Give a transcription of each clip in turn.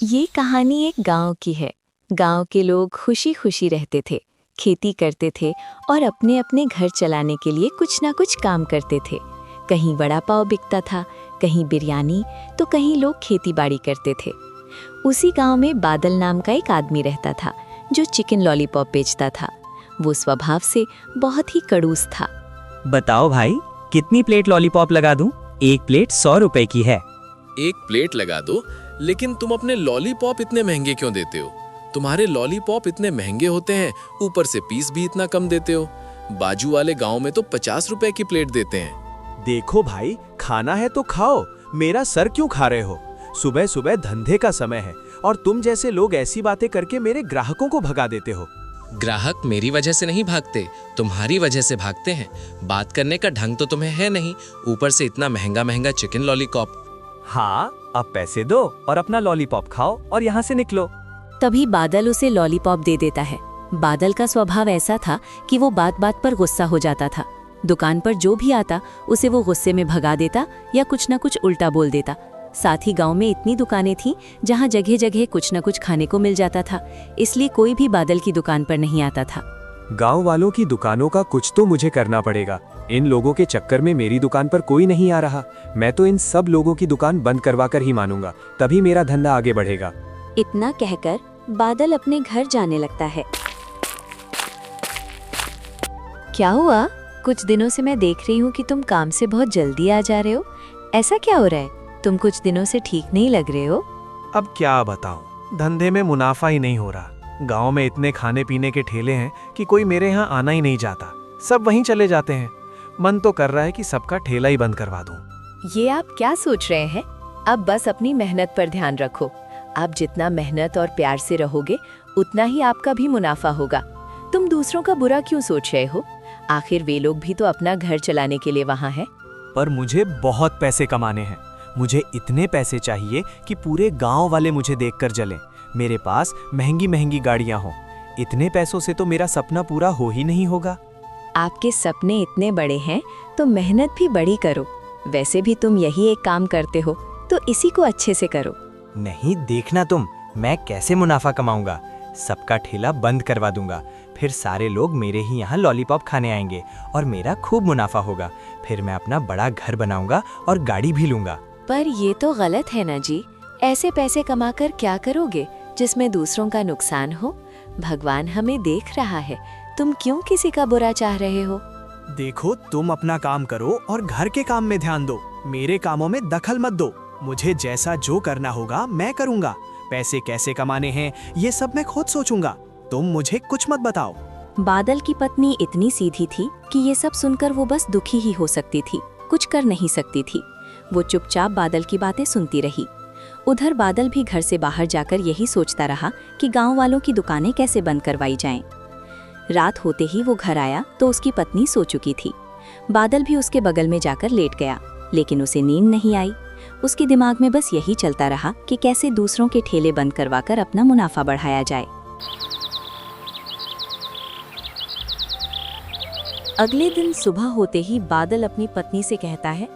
ये कहानी एक गांव की है। गांव के लोग खुशी खुशी रहते थे, खेती करते थे और अपने अपने घर चलाने के लिए कुछ ना कुछ काम करते थे। कहीं वड़ा पाव बिकता था, कहीं बिरयानी, तो कहीं लोग खेती बाड़ी करते थे। उसी गांव में बादल नाम का एक आदमी रहता था जो चिकन लॉलीपॉप बेचता था। वो स्वभाव से बहुत ही कड़ूस था। बताओ भाई, कितनी प्लेट लॉलीपॉप लगा दूं? एक प्लेट 100 रुपए की है। एक प्लेट लगा दो, लेकिन तुम अपने लॉलीपॉप इतने महंगे क्यों देते हो? तुम्हारे लॉलीपॉप इतने महंगे होते हैं, ऊपर से पीस भी इतना कम देते हो। बाजू वाले गांव में तो 50 रुपए की प्लेट देते हैं। देखो भाई, खाना है तो खाओ, मेरा सर क्यों खा रहे हो? सुबह सुबह धंधे का समय है और तुम जैसे लोग ऐसी बातें करके मेरे ग्राहकों को भगा देते हो। ग्राहक मेरी वजह से नहीं भागते, तुम्हारी वजह से भागते हैं। बात करने का ढंग तो तुम्हें है नहीं, ऊपर से इतना महंगा महंगा चिकन लॉलीपॉप। हाँ, अब पैसे दो और अपना लॉलीपॉप खाओ और यहाँ से निकलो। तभी बादल उसे लॉलीपॉप दे देता है। बादल का स्वभाव ऐसा था कि वो बात बात पर गुस्सा हो जाता था। दुकान पर जो भी आता उसे वो गुस्से में भगा देता या कुछ न कुछ उल्टा बोल देता। साथ ही गांव में इतनी दुकानें थीं जहां जगह जगह कुछ न कुछ खाने को मिल जाता था, इसलिए कोई भी बादल की दुकान पर नहीं आता था। गांव वालों की दुकानों का कुछ तो मुझे करना पड़ेगा। इन लोगों के चक्कर में मेरी दुकान पर कोई नहीं आ रहा। मैं तो इन सब लोगों की दुकान बंद करवा कर ही मानूंगा, तभी मेरा धंधा आगे बढ़ेगा। इतना कहकर बादल अपने घर जाने लगता है। क्या हुआ? कुछ दिनों से मैं देख रही हूँ कि तुम काम से बहुत जल्दी आ जा रहे हो। ऐसा क्या हो रहा है? तुम कुछ दिनों से ठीक नहीं लग रहे हो। अब क्या बताऊं, धंधे में मुनाफा ही नहीं हो रहा। गांव में इतने खाने पीने के ठेले हैं कि कोई मेरे यहाँ आना ही नहीं चाहता, सब वहीं चले जाते हैं। मन तो कर रहा है कि सबका ठेला ही बंद करवा दूं। ये आप क्या सोच रहे हैं? अब बस अपनी मेहनत पर ध्यान रखो। आप जितना मेहनत और प्यार से रहोगे उतना ही आपका भी मुनाफा होगा। तुम दूसरों का बुरा क्यों सोच रहे हो? आखिर वे लोग भी तो अपना घर चलाने के लिए वहाँ हैं। पर मुझे बहुत पैसे कमाने हैं। मुझे इतने पैसे चाहिए कि पूरे गांव वाले मुझे देखकर जलें। मेरे पास महंगी महंगी गाड़ियां हों। इतने पैसों से तो मेरा सपना पूरा हो ही नहीं होगा। आपके सपने इतने बड़े हैं तो मेहनत भी बड़ी करो। वैसे भी तुम यही एक काम करते हो, तो इसी को अच्छे से करो। नहीं, देखना तुम, मैं कैसे मुनाफा कमाऊंगा। सबका ठेला बंद करवा दूंगा, फिर सारे लोग मेरे ही यहाँ लॉलीपॉप खाने आएंगे और मेरा खूब मुनाफा होगा। फिर मैं अपना बड़ा घर बनाऊंगा और गाड़ी भी लूंगा। पर ये तो गलत है ना जी। ऐसे पैसे कमाकर क्या करोगे जिसमें दूसरों का नुकसान हो? भगवान हमें देख रहा है, तुम क्यों किसी का बुरा चाह रहे हो? देखो, तुम अपना काम करो और घर के काम में ध्यान दो। मेरे कामों में दखल मत दो। मुझे जैसा जो करना होगा मैं करूंगा। पैसे कैसे कमाने हैं ये सब मैं खुद सोचूंगा। तुम मुझे कुछ मत बताओ। बादल की पत्नी इतनी सीधी थी कि ये सब सुनकर वो बस दुखी ही हो सकती थी, कुछ कर नहीं सकती थी। वो चुपचाप बादल की बातें सुनती रही। उधर बादल भी घर से बाहर जाकर यही सोचता रहा कि गांव वालों की दुकानें कैसे बंद करवाई जाएं। रात होते ही वो घर आया तो उसकी पत्नी सो चुकी थी। बादल भी उसके बगल में जाकर लेट गया, लेकिन उसे नींद नहीं आई। उसके दिमाग में बस यही चलता रहा कि कैसे दूसरों के ठेले बंद करवाकर अपना मुनाफा बढ़ाया जाए। अगले दिन सुबह होते ही बादल अपनी पत्नी से कहता है,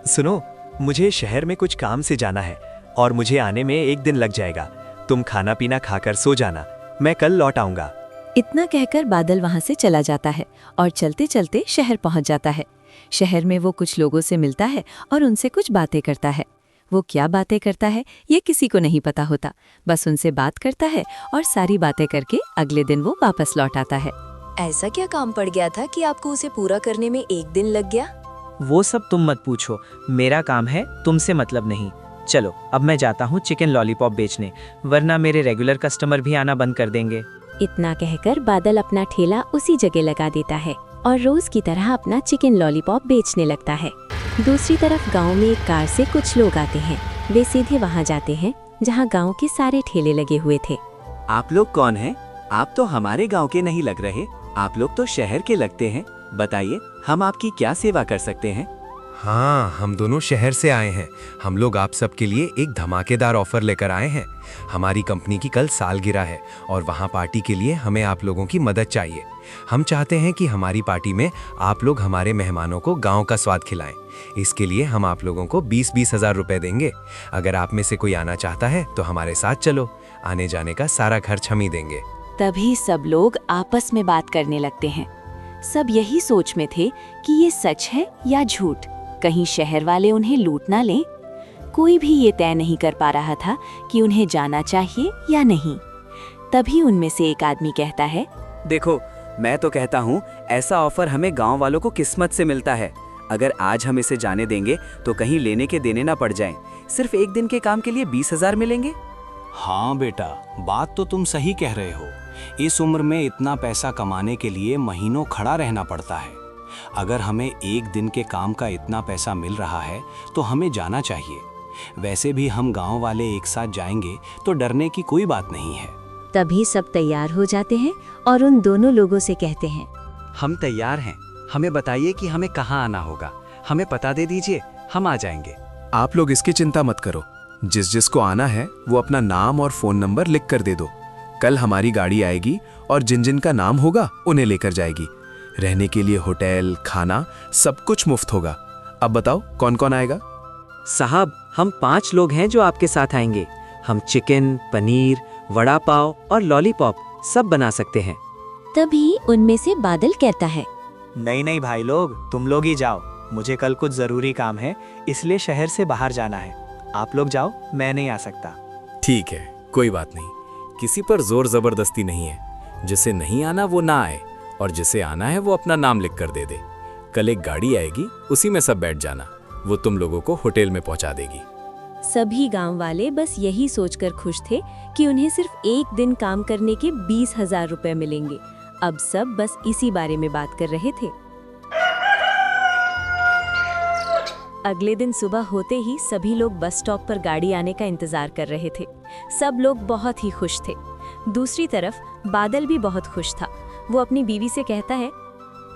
सुनो, मुझे शहर में कुछ काम से जाना है और मुझे आने में 1 दिन लग जाएगा। तुम खाना पीना खाकर सो जाना, मैं कल लौट आऊंगा। इतना कहकर बादल वहां से चला जाता है और चलते चलते शहर पहुंच जाता है। शहर में वो कुछ लोगों से मिलता है और उनसे कुछ बातें करता है। वो क्या बातें करता है ये किसी को नहीं पता होता, बस उनसे बात करता है और सारी बातें करके अगले दिन वो वापस लौट आता है। ऐसा क्या काम पड़ गया था कि आपको उसे पूरा करने में 1 दिन लग गया? वो सब तुम मत पूछो, मेरा काम है, तुमसे मतलब नहीं। चलो, अब मैं जाता हूँ चिकन लॉलीपॉप बेचने, वरना मेरे रेगुलर कस्टमर भी आना बंद कर देंगे। इतना कहकर बादल अपना ठेला उसी जगह लगा देता है और रोज की तरह अपना चिकन लॉलीपॉप बेचने लगता है। दूसरी तरफ गांव में एक कार से कुछ लोग आते हैं। वे सीधे वहां जाते हैं जहां गांव के सारे ठेले लगे हुए थे। आप लोग कौन हैं? आप तो हमारे गांव के नहीं लग रहे, आप लोग तो शहर के लगते हैं। बताइए, हम आपकी क्या सेवा कर सकते हैं? हाँ, हम दोनों शहर से आए हैं। हम लोग आप सबके लिए एक धमाकेदार ऑफर लेकर आए हैं। हमारी कंपनी की कल सालगिरह है और वहाँ पार्टी के लिए हमें आप लोगों की मदद चाहिए। हम चाहते हैं कि हमारी पार्टी में आप लोग हमारे मेहमानों को गांव का स्वाद खिलाएं। इसके लिए हम आप लोगों को 20-20 हजार रुपए देंगे। अगर आप में से कोई आना चाहता है तो हमारे साथ चलो, आने जाने का सारा खर्च हम ही देंगे। तभी सब लोग आपस में बात करने लगते हैं। सब यही सोच में थे कि ये सच है या झूठ, कहीं शहर वाले उन्हें लूट ना लें। कोई भी ये तय नहीं कर पा रहा था कि उन्हें जाना चाहिए या नहीं। तभी उनमें से एक आदमी कहता है, देखो, मैं तो कहता हूँ ऐसा ऑफर हमें गांव वालों को किस्मत से मिलता है। अगर आज हम इसे जाने देंगे तो कहीं लेने के देने ना पड़ जाएं। सिर्फ एक दिन के काम के लिए 20,000 मिलेंगे। हाँ बेटा, बात तो तुम सही कह रहे हो। इस उम्र में इतना पैसा कमाने के लिए महीनों खड़ा रहना पड़ता है। अगर हमें एक दिन के काम का इतना पैसा मिल रहा है तो हमें जाना चाहिए। वैसे भी हम गांव वाले एक साथ जाएंगे तो डरने की कोई बात नहीं है। तभी सब तैयार हो जाते हैं और उन दोनों लोगों से कहते हैं, हम तैयार हैं। हमें बताइए कि हमें कहाँ आना होगा। हमें पता दे दीजिए, हम आ जाएंगे। आप लोग इसकी चिंता मत करो। जिस जिसको आना है वो अपना नाम और फोन नंबर लिख कर दे दो। कल हमारी गाड़ी आएगी और जिन जिन का नाम होगा उन्हें लेकर जाएगी। रहने के लिए होटल, खाना सब कुछ मुफ्त होगा। अब बताओ कौन कौन आएगा? साहब, हम 5 लोग हैं जो आपके साथ आएंगे। हम चिकन, पनीर, वड़ा पाव और लॉलीपॉप सब बना सकते हैं। तभी उनमें से बादल कहता है, नहीं भाई लोग, तुम लोग ही जाओ। मुझे कल कुछ जरूरी काम है, इसलिए शहर से बाहर जाना है। आप लोग जाओ, मैं नहीं आ सकता। ठीक है, कोई बात नहीं। किसी पर जोर जबरदस्ती नहीं है। जिसे नहीं आना वो ना आए, और जिसे आना है वो अपना नाम लिख कर दे दे। कल एक गाड़ी आएगी, उसी में सब बैठ जाना। वो तुम लोगों को होटल में पहुंचा देगी। सभी गांव वाले बस यही सोचकर खुश थे कि उन्हें सिर्फ एक दिन काम करने के 20,000 रुपए मिलेंगे। अब सब बस इसी बारे में बात कर रहे थे। अगले दिन सुबह होते ही सभी लोग बस स्टॉप पर गाड़ी आने का इंतजार कर रहे थे। सब लोग बहुत ही खुश थे। दूसरी तरफ बादल भी बहुत खुश था। वो अपनी बीवी से कहता है,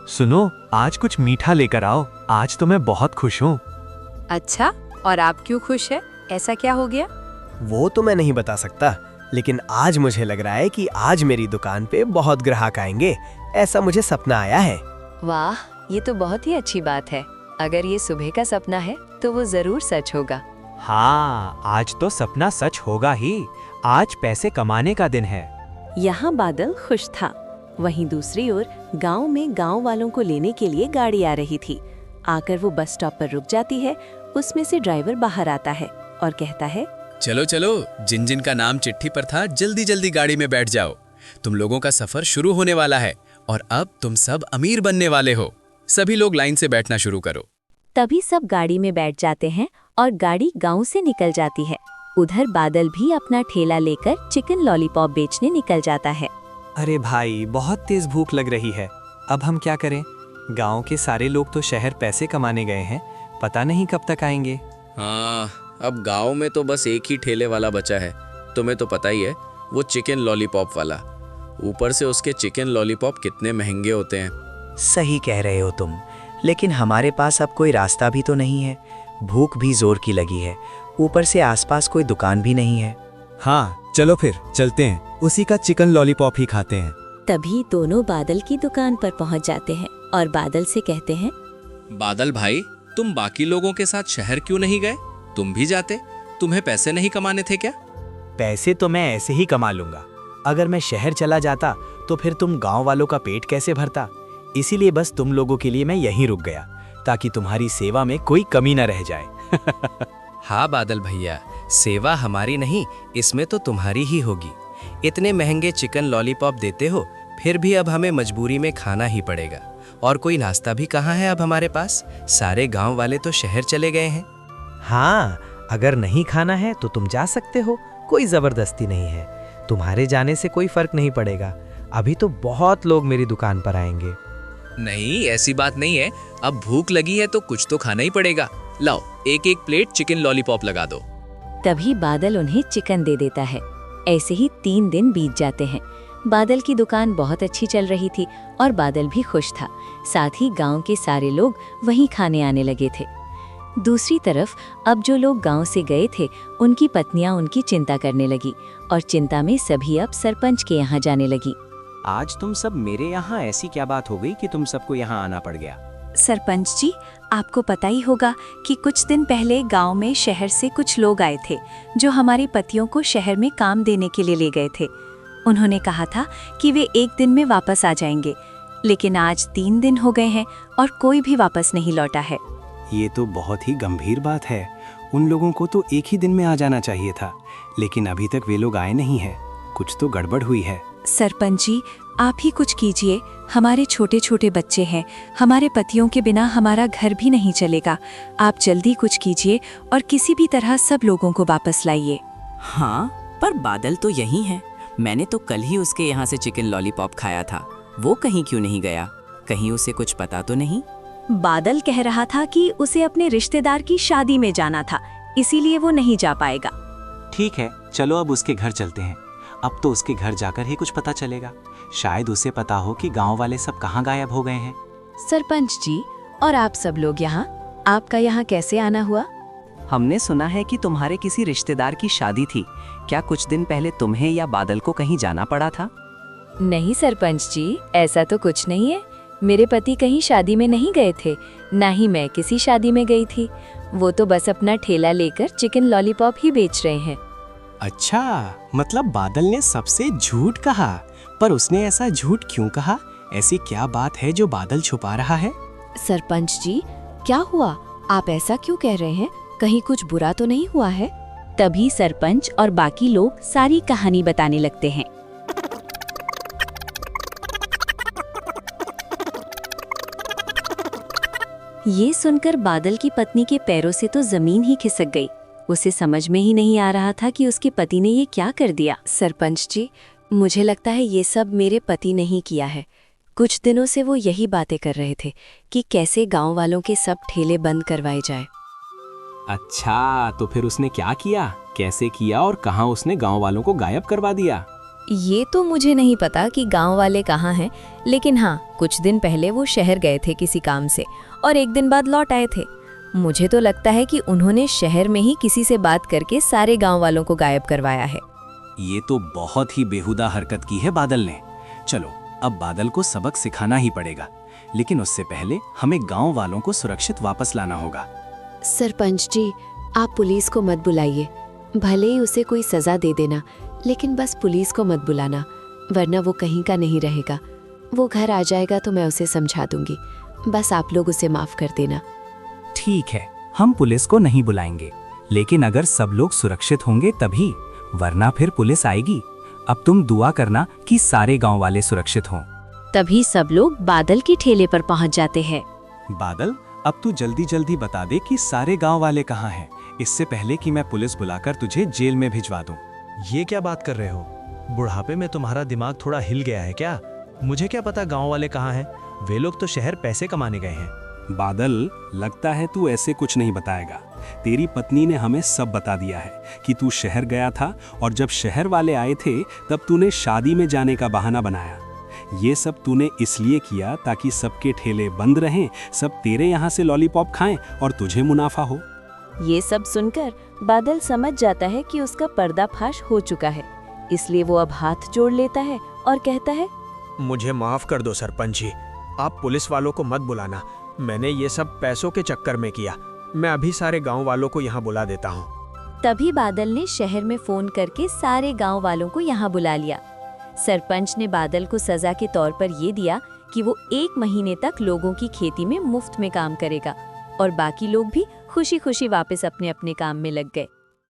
सुनो, आज कुछ मीठा लेकर आओ। आज तो मैं बहुत खुश हूँ। अच्छा, और आप क्यों खुश है? ऐसा क्या हो गया? वो तो मैं नहीं बता सकता, लेकिन आज मुझे लग रहा है कि आज मेरी दुकान पे बहुत ग्राहक आएंगे। ऐसा मुझे सपना आया है। वाह, ये तो बहुत ही अच्छी बात है। अगर ये सुबह का सपना है तो वो जरूर सच होगा। हाँ, आज तो सपना सच होगा ही। आज पैसे कमाने का दिन है। यहाँ बादल खुश था। वहीं दूसरी ओर गांव में गांव वालों को लेने के लिए गाड़ी आ रही थी। आकर वो बस स्टॉप पर रुक जाती है। उसमें से ड्राइवर बाहर आता है और कहता है, चलो चलो, जिन जिन का नाम चिट्ठी पर था जल्दी जल्दी गाड़ी में बैठ जाओ। तुम लोगों का सफर शुरू होने वाला है और अब तुम सब अमीर बनने वाले हो। सभी लोग लाइन से बैठना शुरू करो। तभी सब गाड़ी में बैठ जाते हैं और गाड़ी गांव से निकल जाती है। उधर बादल भी अपना ठेला लेकर चिकन लॉलीपॉप बेचने निकल जाता है। अरे भाई, बहुत तेज भूख लग रही है। अब हम क्या करें? गांव के सारे लोग तो शहर पैसे कमाने गए हैं, पता नहीं कब तक आएंगे। हाँ, अब गांव में तो बस एक ही ठेले वाला बचा है। तुम्हें तो पता ही है, वो चिकन लॉलीपॉप वाला। ऊपर से उसके चिकन लॉलीपॉप कितने महंगे होते हैं। सही कह रहे हो तुम, लेकिन हमारे पास अब कोई रास्ता भी तो नहीं है। भूख भी जोर की लगी है, ऊपर से आसपास कोई दुकान भी नहीं है। हाँ, चलो फिर चलते हैं, उसी का चिकन लॉलीपॉप ही खाते हैं। तभी दोनों बादल की दुकान पर पहुंच जाते हैं और बादल से कहते हैं, बादल भाई, तुम बाकी लोगों के साथ शहर क्यों नहीं गए? तुम भी जाते। तुम्हें पैसे नहीं कमाने थे क्या? पैसे तो मैं ऐसे ही कमा लूंगा। अगर मैं शहर चला जाता तो फिर तुम गांव वालों का पेट कैसे भरता? इसीलिए बस तुम लोगों के लिए मैं यहीं रुक गया, ताकि तुम्हारी सेवा में कोई कमी न रह जाए। हाँ बादल भैया, सेवा हमारी नहीं, इसमें तो तुम्हारी ही होगी। इतने महंगे चिकन लॉलीपॉप देते हो, फिर भी अब हमें मजबूरी में खाना ही पड़ेगा। और कोई नाश्ता भी कहाँ है अब हमारे पास? सारे गांव वाले तो शहर चले गए हैं। हाँ, अगर नहीं खाना है तो तुम जा सकते हो, कोई जबरदस्ती नहीं है। तुम्हारे जाने से कोई फर्क नहीं पड़ेगा। अभी तो बहुत लोग मेरी दुकान पर आएंगे। नहीं, ऐसी बात नहीं है। अब भूख लगी है तो कुछ तो खाना ही पड़ेगा। लाओ, एक एक प्लेट चिकन लॉलीपॉप लगा दो। तभी बादल उन्हें चिकन दे देता है। ऐसे ही 3 दिन बीत जाते हैं। बादल की दुकान बहुत अच्छी चल रही थी और बादल भी खुश था। साथ ही गांव के सारे लोग वहीं खाने आने लगे थे। दूसरी तरफ अब जो लोग गांव से गए थे, उनकी पत्नियां उनकी चिंता करने लगी और चिंता में सभी अब सरपंच के यहाँ जाने लगी। आज तुम सब मेरे यहाँ ऐसी क्या बात हो गई कि तुम सबको यहाँ आना पड़ गया? सरपंच जी, आपको पता ही होगा कि कुछ दिन पहले गांव में शहर से कुछ लोग आए थे जो हमारे पतियों को शहर में काम देने के लिए ले गए थे। उन्होंने कहा था कि वे 1 दिन में वापस आ जाएंगे, लेकिन आज 3 दिन हो गए हैं और कोई भी वापस नहीं लौटा है। ये तो बहुत ही गंभीर बात है। उन लोगों को तो 1 ही दिन में आ जाना चाहिए था, लेकिन अभी तक वे लोग आए नहीं हैं। कुछ तो गड़बड़ हुई है। सरपंच जी, आप ही कुछ कीजिए। हमारे छोटे छोटे बच्चे हैं, हमारे पतियों के बिना हमारा घर भी नहीं चलेगा। आप जल्दी कुछ कीजिए और किसी भी तरह सब लोगों को वापस लाइए। हाँ, पर बादल तो यही है। मैंने तो कल ही उसके यहाँ से चिकन लॉलीपॉप खाया था। वो कहीं क्यों नहीं गया? कहीं उसे कुछ पता तो नहीं? बादल कह रहा था कि उसे अपने रिश्तेदार की शादी में जाना था, इसीलिए वो नहीं जा पाएगा। ठीक है, चलो अब उसके घर चलते हैं। अब तो उसके घर जाकर ही कुछ पता चलेगा। शायद उसे पता हो कि गांव वाले सब कहाँ गायब हो गए हैं। सरपंच जी, और आप सब लोग यहाँ, आपका यहाँ कैसे आना हुआ? हमने सुना है कि तुम्हारे किसी रिश्तेदार की शादी थी। क्या कुछ दिन पहले तुम्हें या बादल को कहीं जाना पड़ा था? नहीं सरपंच जी, ऐसा तो कुछ नहीं है। मेरे पति कहीं शादी में नहीं गए थे, ना ही मैं किसी शादी में गई थी। वो तो बस अपना ठेला लेकर चिकन लॉलीपॉप ही बेच रहे हैं। अच्छा, मतलब बादल ने सबसे झूठ कहा। पर उसने ऐसा झूठ क्यों कहा? ऐसी क्या बात है जो बादल छुपा रहा है? सरपंच जी, क्या हुआ? आप ऐसा क्यों कह रहे हैं? कहीं कुछ बुरा तो नहीं हुआ है? तभी सरपंच और बाकी लोग सारी कहानी बताने लगते हैं। ये सुनकर बादल की पत्नी के पैरों से तो जमीन ही खिसक गई। उसे समझ में ही नहीं आ रहा था कि उसके पति ने ये क्या कर दिया। सरपंच जी, मुझे लगता है ये सब मेरे पति ने ही किया है। कुछ दिनों से वो यही बातें कर रहे थे कि कैसे गांव वालों के सब ठेले बंद करवाए जाए। अच्छा, तो फिर उसने क्या किया, कैसे किया और कहाँ उसने गांव वालों को गायब करवा दिया? ये तो मुझे नहीं पता कि गांव वाले कहाँ हैं, लेकिन हाँ, कुछ दिन पहले वो शहर गए थे किसी काम से और 1 दिन बाद लौट आए थे। मुझे तो लगता है कि उन्होंने शहर में ही किसी से बात करके सारे गांव वालों को गायब करवाया है। ये तो बहुत ही बेहुदा हरकत की है बादल ने। चलो, अब बादल को सबक सिखाना ही पड़ेगा, लेकिन उससे पहले हमें गांव वालों को सुरक्षित वापस लाना होगा। सरपंच जी, आप पुलिस को मत बुलाइए। भले ही उसे कोई सजा दे देना, लेकिन बस पुलिस को मत बुलाना, वरना वो कहीं का नहीं रहेगा। वो घर आ जाएगा तो मैं उसे समझा दूंगी। बस आप लोग उसे माफ कर देना। ठीक है, हम पुलिस को नहीं बुलाएंगे, लेकिन अगर सब लोग सुरक्षित होंगे तभी, वरना फिर पुलिस आएगी। अब तुम दुआ करना कि सारे गांव वाले सुरक्षित हों। तभी सब लोग बादल के ठेले पर पहुंच जाते हैं। बादल, अब तू जल्दी जल्दी बता दे कि सारे गांव वाले कहाँ हैं, इससे पहले कि मैं पुलिस बुलाकर तुझे जेल में भिजवा दूं। ये क्या बात कर रहे हो? बुढ़ापे में तुम्हारा दिमाग थोड़ा हिल गया है क्या? मुझे क्या पता गांव वाले कहाँ हैं? वे लोग तो शहर पैसे कमाने गए हैं। बादल, लगता है तू ऐसे कुछ नहीं बताएगा। तेरी पत्नी ने हमें सब बता दिया है कि तू शहर गया था और जब शहर वाले आए थे तब तूने शादी में जाने का बहाना बनाया। ये सब तूने इसलिए किया ताकि सबके ठेले बंद रहें, सब तेरे यहाँ से लॉलीपॉप खाएं और तुझे मुनाफा हो। ये सब सुनकर बादल समझ जाता है कि उसका पर्दाफाश हो चुका है, इसलिए वो अब हाथ जोड़ लेता है और कहता है, मुझे माफ कर दो सरपंच जी, आप पुलिस वालों को मत बुलाना। मैंने ये सब पैसों के चक्कर में किया। मैं अभी सारे गांव वालों को यहाँ बुला देता हूँ। तभी बादल ने शहर में फोन करके सारे गांव वालों को यहाँ बुला लिया। सरपंच ने बादल को सजा के तौर पर ये दिया कि वो 1 महीने तक लोगों की खेती में मुफ्त में काम करेगा और बाकी लोग भी खुशी खुशी वापस अपने अपने काम में लग गए।